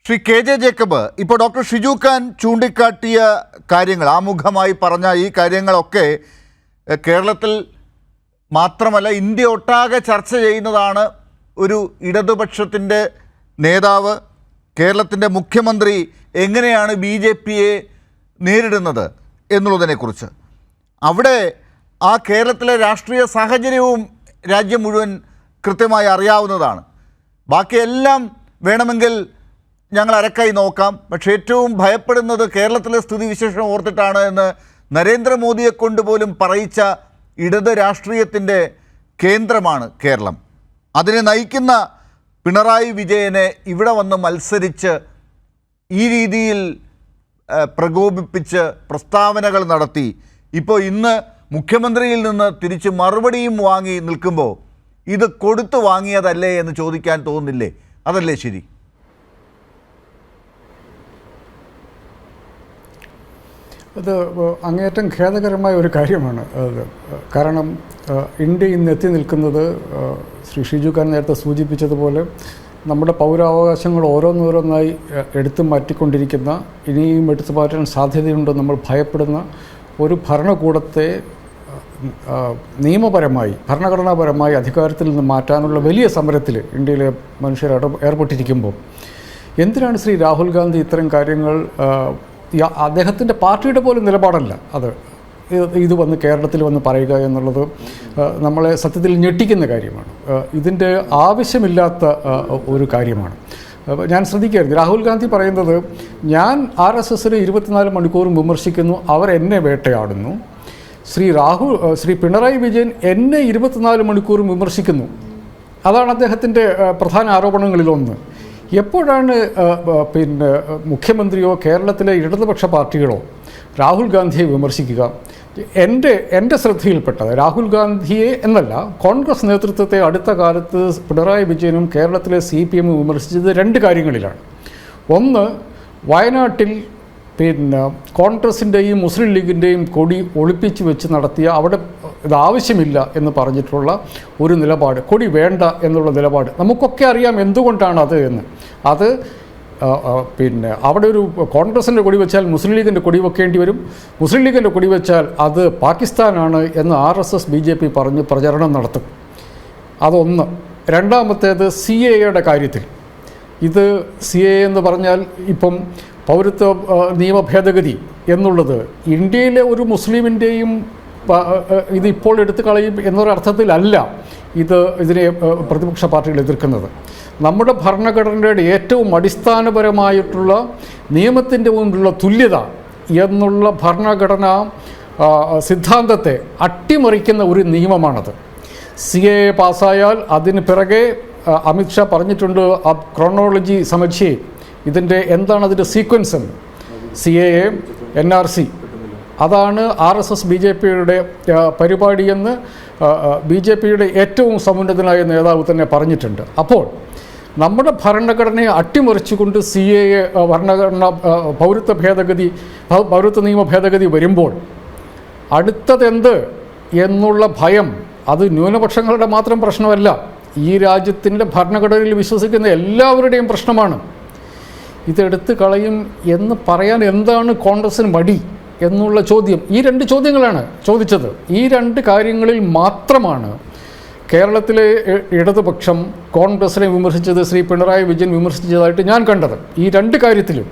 Shri K J Jacob, ഇപ്പോൾ doctor Shiju Khan ചൂണ്ടിക്കാട്ടിയ കാര്യങ്ങൾ, ആമുഖമായി പറഞ്ഞ ഈ കാര്യങ്ങളൊക്കെ കേരളത്തിൽ മാത്രമല്ല ഇന്ത്യ ഒട്ടാകെ ചർച്ച ചെയ്യുന്നതാണ്. ഒരു ഇടതുപക്ഷത്തിൻ്റെ നേതാവ്, കേരളത്തിൻ്റെ മുഖ്യമന്ത്രി എങ്ങനെയാണ് BJPയെ നേരിടുന്നത് എന്നുള്ളതിനെക്കുറിച്ച്. അവിടെ ആ കേരളത്തിലെ രാഷ്ട്രീയ സാഹചര്യവും രാജ്യം മുഴുവൻ കൃത്യമായി അറിയാവുന്നതാണ്. ബാക്കിയെല്ലാം വേണമെങ്കിൽ ഞങ്ങൾ അരക്കായി നോക്കാം, പക്ഷേ ഏറ്റവും ഭയപ്പെടുന്നത് കേരളത്തിലെ സ്ഥിതിവിശേഷം ഓർത്തിട്ടാണ് എന്ന് നരേന്ദ്രമോദിയെ കൊണ്ടുപോലും പറയിച്ച ഇടത് രാഷ്ട്രീയത്തിൻ്റെ കേന്ദ്രമാണ് കേരളം. അതിനെ നയിക്കുന്ന പിണറായി വിജയനെ ഇവിടെ വന്ന് മത്സരിച്ച് ഈ രീതിയിൽ പ്രകോപിപ്പിച്ച് പ്രസ്താവനകൾ നടത്തി ഇപ്പോൾ ഇന്ന് മുഖ്യമന്ത്രിയിൽ നിന്ന് തിരിച്ച് മറുപടിയും വാങ്ങി നിൽക്കുമ്പോൾ ഇത് കൊടുത്തു വാങ്ങിയതല്ലേ എന്ന് ചോദിക്കാൻ തോന്നുന്നില്ലേ? അതല്ലേ ശരി? അത് അങ്ങേയറ്റം ഖേദകരമായ ഒരു കാര്യമാണ് അത്. കാരണം ഇന്ത്യ ഇന്ന് എത്തി നിൽക്കുന്നത് ശ്രീ ഷിജു ഖാൻ നേരത്തെ സൂചിപ്പിച്ചതുപോലെ നമ്മുടെ പൗരാവകാശങ്ങൾ ഓരോന്നോരോന്നായി എടുത്തു മാറ്റിക്കൊണ്ടിരിക്കുന്ന, ഇനിയും എടുത്തു മാറ്റാൻ സാധ്യതയുണ്ട് നമ്മൾ ഭയപ്പെടുന്ന ഒരു ഭരണകൂടത്തെ നിയമപരമായി ഭരണഘടനാപരമായി അധികാരത്തിൽ നിന്ന് മാറ്റാനുള്ള വലിയ സമരത്തിൽ ഇന്ത്യയിലെ മനുഷ്യർ ഏർപ്പെട്ടിരിക്കുമ്പോൾ എന്തിനാണ് ശ്രീ രാഹുൽ ഗാന്ധി ഇത്തരം കാര്യങ്ങൾ, അദ്ദേഹത്തിൻ്റെ പാർട്ടിയുടെ പോലും നിലപാടല്ല അത്, ഇത് വന്ന് കേരളത്തിൽ വന്ന് പറയുക എന്നുള്ളത് നമ്മളെ സത്യത്തിൽ ഞെട്ടിക്കുന്ന കാര്യമാണ്. ഇതിൻ്റെ ആവശ്യമില്ലാത്ത ഒരു കാര്യമാണ്. ഞാൻ ശ്രദ്ധിക്കരുത്, രാഹുൽ ഗാന്ധി പറയുന്നത് ഞാൻ RSSനെ 24 മണിക്കൂറും വിമർശിക്കുന്നു, അവർ എന്നെ വേട്ടയാടുന്നു. ശ്രീ പിണറായി വിജയൻ എന്നെ 24 മണിക്കൂറും വിമർശിക്കുന്നു. അതാണ് അദ്ദേഹത്തിൻ്റെ പ്രധാന ആരോപണങ്ങളിലൊന്ന്. എപ്പോഴാണ് മുഖ്യമന്ത്രിയോ കേരളത്തിലെ ഇടതുപക്ഷ പാർട്ടികളോ രാഹുൽ ഗാന്ധിയെ വിമർശിക്കുക? എൻ്റെ ശ്രദ്ധയിൽപ്പെട്ടത് രാഹുൽ ഗാന്ധിയെ എന്നല്ല, കോൺഗ്രസ് നേതൃത്വത്തെ അടുത്ത കാലത്ത് പിണറായി വിജയനും കേരളത്തിലെ CPM വിമർശിച്ചത് 2 കാര്യങ്ങളിലാണ്. ഒന്ന്, വയനാട്ടിൽ കോൺഗ്രസിൻ്റെയും മുസ്ലിം ലീഗിൻ്റെയും കൊടി ഒളിപ്പിച്ച് വെച്ച് നടത്തിയ, അവിടെ ഇത് ആവശ്യമില്ല എന്ന് പറഞ്ഞിട്ടുള്ള ഒരു നിലപാട്, കൊടി വേണ്ട എന്നുള്ള നിലപാട്. നമുക്കൊക്കെ അറിയാം എന്തുകൊണ്ടാണ് അത് എന്ന്. അത് അവിടെ ഒരു കോൺഗ്രസിൻ്റെ കൊടി വെച്ചാൽ മുസ്ലിം ലീഗിൻ്റെ കൊടി വെക്കേണ്ടി വരും, മുസ്ലിം ലീഗിൻ്റെ കൊടി വെച്ചാൽ അത് പാകിസ്ഥാനാണ് എന്ന് RSS BJP പറഞ്ഞ് പ്രചരണം നടത്തും. അതൊന്ന്. രണ്ടാമത്തേത് CAA കാര്യത്തിൽ. ഇത് CAA എന്ന് പറഞ്ഞാൽ ഇപ്പം പൗരത്വ നിയമ ഭേദഗതി എന്നുള്ളത് ഇന്ത്യയിലെ ഒരു മുസ്ലിമിൻ്റെയും ഇതിപ്പോൾ എടുത്തു കളയും എന്നൊരർത്ഥത്തിലല്ല ഇതിനെ പ്രതിപക്ഷ പാർട്ടികൾ എതിർക്കുന്നത്. നമ്മുടെ ഭരണഘടനയുടെ ഏറ്റവും അടിസ്ഥാനപരമായിട്ടുള്ള നിയമത്തിൻ്റെ മുൻപിലുള്ള തുല്യത എന്നുള്ള ഭരണഘടനാ സിദ്ധാന്തത്തെ അട്ടിമറിക്കുന്ന ഒരു നിയമമാണത്. CAA പാസ്സായാൽ അതിന് പിറകെ അമിത്ഷാ പറഞ്ഞിട്ടുണ്ട്, ക്രോണോളജി സമീക്ഷയെ ഇതിൻ്റെ എന്താണ് അതിൻ്റെ സീക്വൻസ് എന്ന്. CAA, NRC അതാണ് RSS BJPയുടെ പരിപാടിയെന്ന് BJPയുടെ ഏറ്റവും സമുന്നതനായ നേതാവ് തന്നെ പറഞ്ഞിട്ടുണ്ട്. അപ്പോൾ നമ്മുടെ ഭരണഘടനയെ അട്ടിമറിച്ചുകൊണ്ട് CAA ഭരണഘടന പൗരത്വ നിയമ ഭേദഗതി വരുമ്പോൾ അടുത്തതെന്ത് എന്നുള്ള ഭയം, അത് ന്യൂനപക്ഷങ്ങളുടെ മാത്രം പ്രശ്നമല്ല, ഈ രാജ്യത്തിൻ്റെ ഭരണഘടനയിൽ വിശ്വസിക്കുന്ന എല്ലാവരുടെയും പ്രശ്നമാണ്. ഇതെടുത്ത് കളയും എന്ന് പറയാൻ എന്താണ് കോൺഗ്രസിന് മടി എന്നുള്ള ചോദ്യം, ഈ 2 ചോദ്യങ്ങളാണ് ചോദിച്ചത്. ഈ 2 കാര്യങ്ങളിൽ മാത്രമാണ് കേരളത്തിലെ ഇടതുപക്ഷം കോൺഗ്രസിനെ വിമർശിച്ചത്, ശ്രീ പിണറായി വിജയൻ വിമർശിച്ചതായിട്ട് ഞാൻ കണ്ടത്. ഈ 2 കാര്യത്തിലും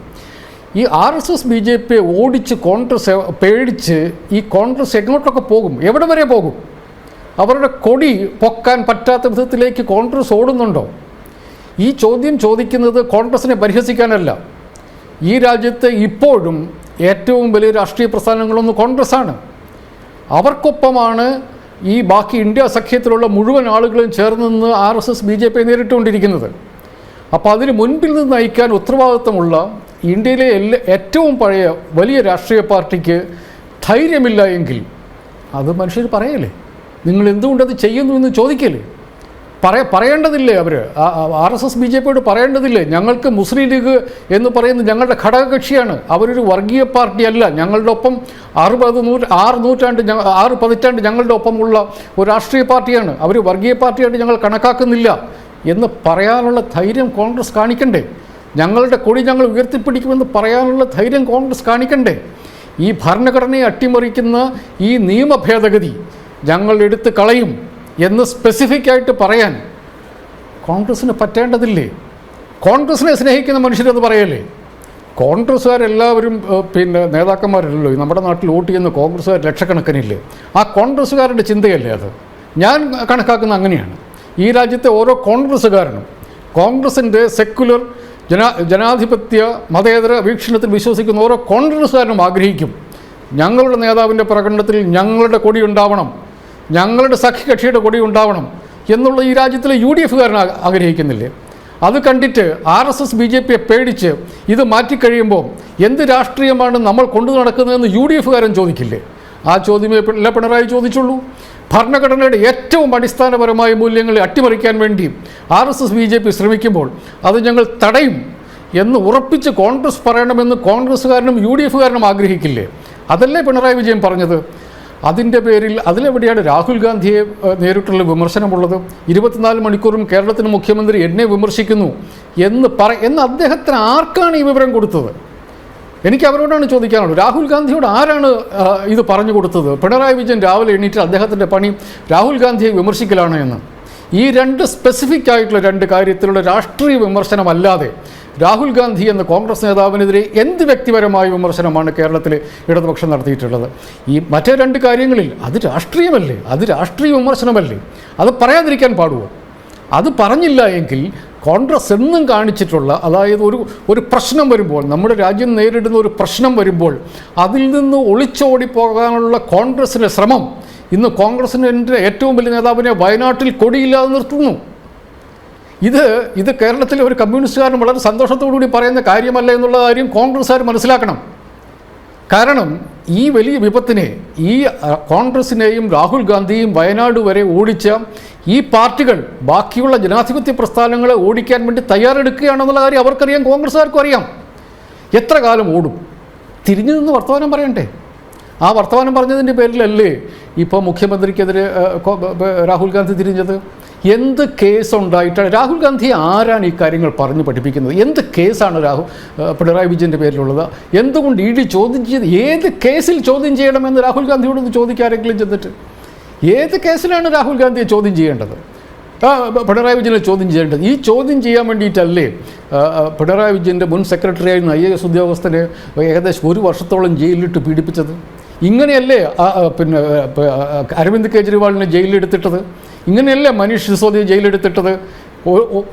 ഈ RSS BJP ഓടിച്ച് കോൺഗ്രസ് പേടിച്ച് ഈ കോൺഗ്രസ് എങ്ങോട്ടൊക്കെ പോകും, എവിടെ വരെ പോകും? അവരുടെ കൊടി പൊക്കാൻ പറ്റാത്ത വിധത്തിലേക്ക് കോൺഗ്രസ് ഓടുന്നുണ്ടോ? ഈ ചോദ്യം ചോദിക്കുന്നത് കോൺഗ്രസിനെ പരിഹസിക്കാനല്ല. ഈ രാജ്യത്ത് ഇപ്പോഴും ഏറ്റവും വലിയ രാഷ്ട്രീയ പ്രസ്ഥാനങ്ങളൊന്ന് കോൺഗ്രസ്സാണ്. അവർക്കൊപ്പമാണ് ഈ ബാക്കി ഇന്ത്യ സഖ്യത്തിലുള്ള മുഴുവൻ ആളുകളും ചേർന്ന് നിന്ന് RSS BJP നേരിട്ടുകൊണ്ടിരിക്കുന്നത്. അപ്പോൾ അതിന് മുൻപിൽ നിന്ന് നയിക്കാൻ ഉത്തരവാദിത്തമുള്ള ഇന്ത്യയിലെ ഏറ്റവും പഴയ വലിയ രാഷ്ട്രീയ പാർട്ടിക്ക് ധൈര്യമില്ല എങ്കിൽ അത് മനുഷ്യർ പറയല്ലേ, നിങ്ങൾ എന്തുകൊണ്ടത് ചെയ്യുന്നു എന്ന് ചോദിക്കല്ലേ? പറയേണ്ടതില്ലേ? അവർ RSS BJPയോട് പറയേണ്ടതില്ലേ? ഞങ്ങൾക്ക് മുസ്ലിം ലീഗ് എന്ന് പറയുന്നത് ഞങ്ങളുടെ ഘടകകക്ഷിയാണ്, അവരൊരു വർഗീയ പാർട്ടിയല്ല, ഞങ്ങളുടെ ഒപ്പം 6 പതിറ്റാണ്ട് ഞങ്ങളുടെ ഒപ്പമുള്ള ഒരു രാഷ്ട്രീയ പാർട്ടിയാണ്, അവർ വർഗീയ പാർട്ടിയായിട്ട് ഞങ്ങൾ കണക്കാക്കുന്നില്ല എന്ന് പറയാനുള്ള ധൈര്യം കോൺഗ്രസ് കാണിക്കണ്ടേ? ഞങ്ങളുടെ കൊടി ഞങ്ങൾ ഉയർത്തിപ്പിടിക്കുമെന്ന് പറയാനുള്ള ധൈര്യം കോൺഗ്രസ് കാണിക്കണ്ടേ? ഈ ഭരണഘടനയെ അട്ടിമറിക്കുന്ന ഈ നിയമ ഭേദഗതി ഞങ്ങൾ എടുത്ത് കളയും എന്ന് സ്പെസിഫിക്കായിട്ട് പറയാൻ കോൺഗ്രസ്സിന് പറ്റേണ്ടതില്ലേ? കോൺഗ്രസിനെ സ്നേഹിക്കുന്ന മനുഷ്യരത് പറയല്ലേ? കോൺഗ്രസ്സുകാരെല്ലാവരും നേതാക്കന്മാരല്ലോ. നമ്മുടെ നാട്ടിൽ വോട്ട് ചെയ്യുന്ന കോൺഗ്രസ്സുകാർ ലക്ഷക്കണക്കിനില്ലേ? ആ കോൺഗ്രസ്സുകാരുടെ ചിന്തയല്ലേ അത്? ഞാൻ കണക്കാക്കുന്ന അങ്ങനെയാണ്. ഈ രാജ്യത്തെ ഓരോ കോൺഗ്രസ്സുകാരനും കോൺഗ്രസിൻ്റെ സെക്കുലർ ജനാധിപത്യ മതേതര വീക്ഷണത്തിൽ വിശ്വസിക്കുന്ന ഓരോ കോൺഗ്രസ്സുകാരനും ആഗ്രഹിക്കും ഞങ്ങളുടെ നേതാവിൻ്റെ പ്രകടനത്തിൽ ഞങ്ങളുടെ കൊടി ഉണ്ടാവണം, ഞങ്ങളുടെ സഖ്യകക്ഷിയുടെ കൊടി ഉണ്ടാവണം എന്നുള്ള ഈ രാജ്യത്തിലെ UDF ആഗ്രഹിക്കുന്നില്ലേ? അത് കണ്ടിട്ട് RSS BJPയെ പേടിച്ച് ഇത് മാറ്റിക്കഴിയുമ്പോൾ എന്ത് രാഷ്ട്രീയമാണ് നമ്മൾ കൊണ്ടു നടക്കുന്നതെന്ന് UDF ചോദിക്കില്ലേ? ആ ചോദ്യമേ പിണറായി ചോദിച്ചുള്ളൂ. ഭരണഘടനയുടെ ഏറ്റവും അടിസ്ഥാനപരമായ മൂല്യങ്ങളെ അട്ടിമറിക്കാൻ വേണ്ടി RSS BJP ശ്രമിക്കുമ്പോൾ അത് ഞങ്ങൾ തടയും എന്ന് ഉറപ്പിച്ച് കോൺഗ്രസ് പറയണമെന്ന് കോൺഗ്രസ്സുകാരനും UDF ആഗ്രഹിക്കില്ലേ? അതല്ലേ പിണറായി വിജയൻ പറഞ്ഞത്? അതിൻ്റെ പേരിൽ അതിലെവിടെയാണ് രാഹുൽ ഗാന്ധിയെ നേരിട്ടുള്ള വിമർശനമുള്ളത്? 24 മണിക്കൂറും കേരളത്തിന് മുഖ്യമന്ത്രി എന്നെ വിമർശിക്കുന്നു എന്ന് അദ്ദേഹത്തിന് ആർക്കാണ് ഈ വിവരം കൊടുത്തത്? എനിക്ക് അവരോടാണ് ചോദിക്കാനുള്ളത്. രാഹുൽ ഗാന്ധിയോട് ആരാണ് ഇത് പറഞ്ഞു കൊടുത്തത്? പിണറായി വിജയൻ രാവിലെ എണീറ്റ് അദ്ദേഹത്തിൻ്റെ പണി രാഹുൽ ഗാന്ധിയെ വിമർശിക്കലാണ് എന്ന്. ഈ രണ്ട് സ്പെസിഫിക് ആയിട്ടുള്ള രണ്ട് കാര്യത്തിലുള്ള രാഷ്ട്രീയ വിമർശനമല്ലാതെ രാഹുൽ ഗാന്ധി എന്ന കോൺഗ്രസ് നേതാവിനെതിരെ എന്ത് വ്യക്തിപരമായ വിമർശനമാണ് കേരളത്തിലെ ഇടതുപക്ഷം നടത്തിയിട്ടുള്ളത്? ഈ മറ്റേ രണ്ട് കാര്യങ്ങളിൽ അത് രാഷ്ട്രീയമല്ലേ? അത് രാഷ്ട്രീയ വിമർശനമല്ലേ? അത് പറയാതിരിക്കാൻ പാടുമോ? അത് പറഞ്ഞില്ല എങ്കിൽ കോൺഗ്രസ് എന്നും കാണിച്ചിട്ടുള്ള, അതായത് ഒരു പ്രശ്നം വരുമ്പോൾ, നമ്മുടെ രാജ്യം നേരിടുന്ന ഒരു പ്രശ്നം വരുമ്പോൾ അതിൽ നിന്ന് ഒളിച്ചോടി പോകാനുള്ള കോൺഗ്രസിൻ്റെ ശ്രമം ഇന്ന് കോൺഗ്രസിൻ്റെ ഏറ്റവും വലിയ നേതാവിനെ വയനാട്ടിൽ കൊടിയില്ലാതെ നിർത്തുന്നു. ഇത് കേരളത്തിലെ ഒരു കമ്മ്യൂണിസ്റ്റുകാരൻ വളരെ സന്തോഷത്തോടുകൂടി പറയുന്ന കാര്യമല്ല എന്നുള്ള കാര്യം കോൺഗ്രസ്സുകാർ മനസ്സിലാക്കണം. കാരണം ഈ വലിയ വിപത്തിനെ, ഈ കോൺഗ്രസിനെയും രാഹുൽ ഗാന്ധിയും വയനാട് വരെ ഓടിച്ച ഈ പാർട്ടികൾ ബാക്കിയുള്ള ജനാധിപത്യ പ്രസ്ഥാനങ്ങളെ ഓടിക്കാൻ വേണ്ടി തയ്യാറെടുക്കുകയാണെന്നുള്ള കാര്യം അവർക്കറിയാം, കോൺഗ്രസ്സുകാർക്കും അറിയാം. എത്ര കാലം ഓടും? തിരിഞ്ഞു നിന്ന് വർത്തമാനം പറയണ്ടേ? ആ വർത്തമാനം പറഞ്ഞതിൻ്റെ പേരിലല്ലേ ഇപ്പോൾ മുഖ്യമന്ത്രിക്കെതിരെ രാഹുൽ ഗാന്ധി തിരിഞ്ഞത്? എന്ത് കേസുണ്ടായിട്ടാണ്? രാഹുൽ ഗാന്ധി ആരാണ് ഈ കാര്യങ്ങൾ പറഞ്ഞു പഠിപ്പിക്കുന്നത്? എന്ത് കേസാണ് പിണറായി വിജയൻ്റെ പേരിലുള്ളത്? എന്തുകൊണ്ട് ED ചോദ്യം ചെയ്ത്? ഏത് കേസിൽ ചോദ്യം ചെയ്യണമെന്ന് രാഹുൽ ഗാന്ധിയോടൊന്ന് ചോദിക്കാരെങ്കിലും ചെന്നിട്ട്. ഏത് കേസിലാണ് രാഹുൽ ഗാന്ധിയെ ചോദ്യം ചെയ്യേണ്ടത്? പിണറായി വിജയനെ ചോദ്യം ചെയ്യേണ്ടത്? ഈ ചോദ്യം ചെയ്യാൻ വേണ്ടിയിട്ടല്ലേ പിണറായി വിജയൻ്റെ മുൻ സെക്രട്ടറിയായിരുന്ന IAS ഉദ്യോഗസ്ഥനെ ഏകദേശം 1 വർഷത്തോളം ജയിലിലിട്ട് പീഡിപ്പിച്ചത്? ഇങ്ങനെയല്ലേ അരവിന്ദ് കെജ്രിവാളിനെ ജയിലിലെടുത്തിട്ടത്? ഇങ്ങനെയല്ലേ മനീഷ് സിസോദിയെ ജയിലെടുത്തിട്ടത്?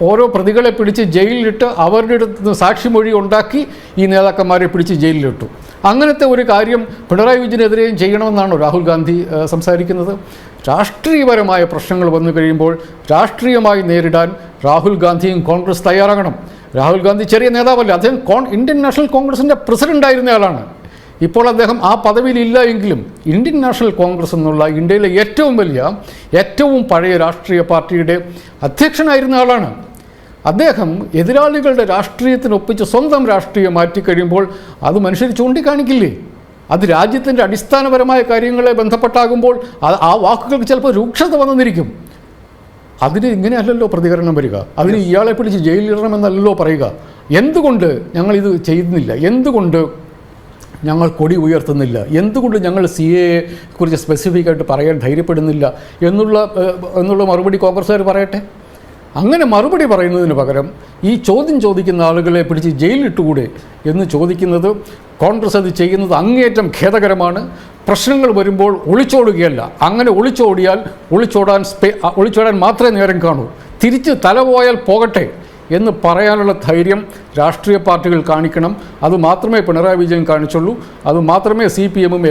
ഓരോ പ്രതികളെ പിടിച്ച് ജയിലിലിട്ട് അവരുടെ അടുത്ത് സാക്ഷിമൊഴി ഉണ്ടാക്കി ഈ നേതാക്കന്മാരെ പിടിച്ച് ജയിലിലിട്ടു. അങ്ങനത്തെ ഒരു കാര്യം പിണറായി വിജയനെതിരെയും ചെയ്യണമെന്നാണോ രാഹുൽ ഗാന്ധി സംസാരിക്കുന്നത്? രാഷ്ട്രീയപരമായ പ്രശ്നങ്ങൾ വന്നു കഴിയുമ്പോൾ രാഷ്ട്രീയമായി നേരിടാൻ രാഹുൽ ഗാന്ധിയും കോൺഗ്രസ് തയ്യാറാകണം. രാഹുൽ ഗാന്ധി ചെറിയ നേതാവല്ല, അദ്ദേഹം ഇന്ത്യൻ നാഷണൽ കോൺഗ്രസിൻ്റെ പ്രസിഡൻ്റായിരുന്ന ആളാണ്. ഇപ്പോൾ അദ്ദേഹം ആ പദവിയിലില്ല എങ്കിലും ഇന്ത്യൻ നാഷണൽ കോൺഗ്രസ് എന്നുള്ള ഇന്ത്യയിലെ ഏറ്റവും വലിയ, ഏറ്റവും പഴയ രാഷ്ട്രീയ പാർട്ടിയുടെ അധ്യക്ഷനായിരുന്ന ആളാണ്. അദ്ദേഹം എതിരാളികളുടെ രാഷ്ട്രീയത്തിനൊപ്പിച്ച് സ്വന്തം രാഷ്ട്രീയം മാറ്റിക്കഴിയുമ്പോൾ അത് മനുഷ്യർ ചൂണ്ടിക്കാണിക്കില്ലേ? അത് രാജ്യത്തിൻ്റെ അടിസ്ഥാനപരമായ കാര്യങ്ങളെ ബന്ധപ്പെട്ടാകുമ്പോൾ ആ വാക്കുകൾക്ക് ചിലപ്പോൾ രൂക്ഷത വന്നിരിക്കും. അതിന് ഇങ്ങനെയല്ലല്ലോ പ്രതികരണം വരിക. അതിന് ഇയാളെ പിടിച്ച് ജയിലിടണമെന്നല്ലോ പറയുക. എന്തുകൊണ്ട് ഞങ്ങളിത് ചെയ്യുന്നില്ല? എന്തുകൊണ്ട് ഞങ്ങൾ കൊടി ഉയർത്തുന്നില്ല? എന്തുകൊണ്ട് ഞങ്ങൾ CAA കുറിച്ച് സ്പെസിഫിക്കായിട്ട് പറയാൻ ധൈര്യപ്പെടുന്നില്ല എന്നുള്ള മറുപടി കോൺഗ്രസ്സുകാർ പറയട്ടെ. അങ്ങനെ മറുപടി പറയുന്നതിന് പകരം ഈ ചോദ്യം ചോദിക്കുന്ന ആളുകളെ പിടിച്ച് ജയിലിലിട്ടുകൂടെ എന്ന് ചോദിക്കുന്നത്, കോൺഗ്രസ് അത് ചെയ്യുന്നത് അങ്ങേയറ്റം ഖേദകരമാണ്. പ്രശ്നങ്ങൾ വരുമ്പോൾ ഒളിച്ചോടുകയല്ല. അങ്ങനെ ഒളിച്ചോടാൻ മാത്രമേ നേരം കാണൂ. തിരിച്ച് തല പോയാൽ പോകട്ടെ എന്ന് പറയാനുള്ള ധൈര്യം രാഷ്ട്രീയ പാർട്ടികൾ കാണിക്കണം. അതുമാത്രമേ പിണറായി വിജയൻ കാണിച്ചുള്ളൂ. അതുമാത്രമേ CPM-ഉം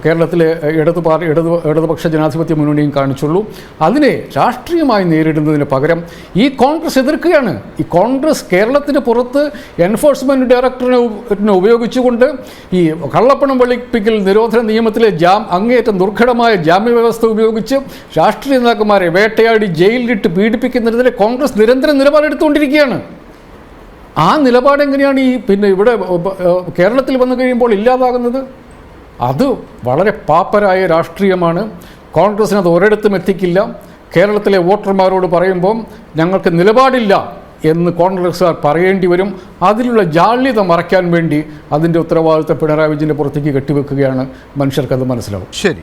കേരളത്തിലെ ഇടതുപക്ഷ ജനാധിപത്യ മുന്നണിയും കാണിച്ചുള്ളൂ. അതിനെ രാഷ്ട്രീയമായി നേരിടുന്നതിന് പകരം ഈ കോൺഗ്രസ് എതിർക്കുകയാണ്. ഈ കോൺഗ്രസ് കേരളത്തിന് പുറത്ത് എൻഫോഴ്സ്മെൻറ്റ് ഡയറക്ടറിനെ ഉപയോഗിച്ചുകൊണ്ട് ഈ കള്ളപ്പണം വെളുപ്പിക്കൽ നിരോധന നിയമത്തിലെ അങ്ങേയറ്റം ദുർഘടമായ ജാമ്യവ്യവസ്ഥ ഉപയോഗിച്ച് രാഷ്ട്രീയ നേതാക്കന്മാരെ വേട്ടയാടി ജയിലിലിട്ട് പീഡിപ്പിക്കുന്നതിന് കോൺഗ്രസ് നിരന്തരം നിലപാടെടുത്തുകൊണ്ടിരിക്കുകയാണ്. ആ നിലപാടെങ്ങനെയാണ് ഇവിടെ കേരളത്തിൽ വന്നു കഴിയുമ്പോൾ ഇല്ലാതാകുന്നത്? അത് വളരെ പാപ്പരായ രാഷ്ട്രീയമാണ്. കോൺഗ്രസിന് അത് ഒരിടത്തും എത്തിക്കില്ല. കേരളത്തിലെ വോട്ടർമാരോട് പറയുമ്പോൾ ഞങ്ങൾക്ക് നിലപാടില്ല എന്ന് കോൺഗ്രസ്സുകാർ പറയേണ്ടി വരും. അതിലുള്ള ജാള്യത മറയ്ക്കാൻ വേണ്ടി അതിൻ്റെ ഉത്തരവാദിത്തം പിണറായി വിജയൻ്റെ പുറത്തേക്ക് കെട്ടിവെക്കുകയാണ്. മനുഷ്യർക്കത് മനസ്സിലാവും. ശരി.